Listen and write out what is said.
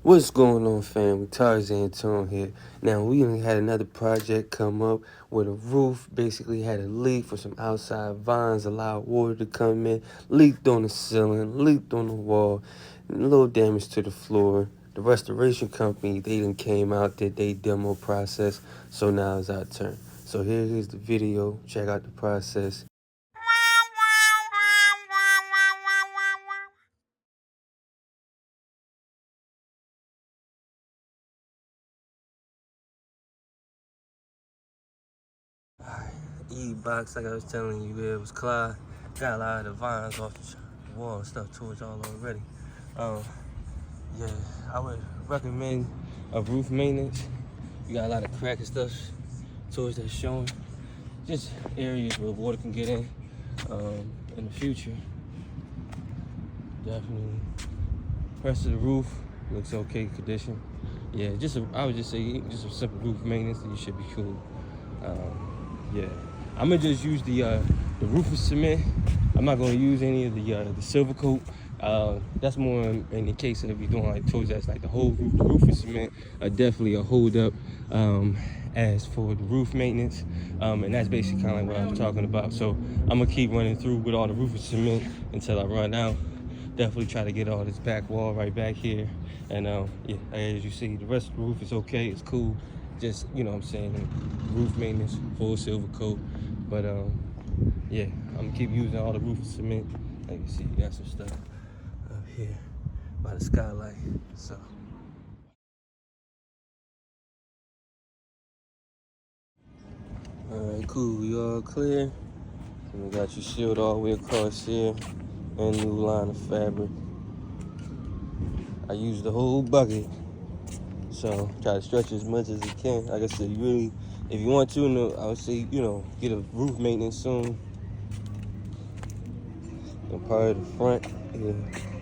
What's going on, family? Tarzan Tone here. Now, we had another project come up where the roof basically had a leak for some outside vines, allowed water to come in, leaked on the ceiling, leaked on the wall, and a little damage to the floor. The restoration company, they done came out, did their demo process, so now it's our turn. So here's the video. Check out the process. Alright, E-box, like I was telling you, it was Clyde. Got a lot of the vines off the wall and stuff towards y'all already. Yeah, I would recommend a roof maintenance. You got a lot of crack and stuff towards that showing. Just areas where water can get in the future. Definitely. Rest of the roof looks okay condition. Yeah, I would just say just a simple roof maintenance and you should be cool. Yeah, I'm gonna just use the roofing cement. I'm not gonna use any of the silver coat. That's more in the case of if you're doing like towards that's like the whole roof. The roofing cement are definitely a hold up. As for the roof maintenance, and that's basically kind of like what I'm talking about. So I'm gonna keep running through with all the roofing cement until I run out. Definitely try to get all this back wall right back here. And yeah, as you see, the rest of the roof is okay, it's cool. Just, you know what I'm saying, roof maintenance, full silver coat. But yeah, I'm gonna keep using all the roofing cement. Like you see, you got some stuff up here by the skylight. So alright, cool, we all clear. And we got you sealed all the way across here. And new line of fabric. I used the whole bucket. So try to stretch as much as you can. Like I said, if you want to, I would say, get a roof maintenance soon. And part of the front, yeah.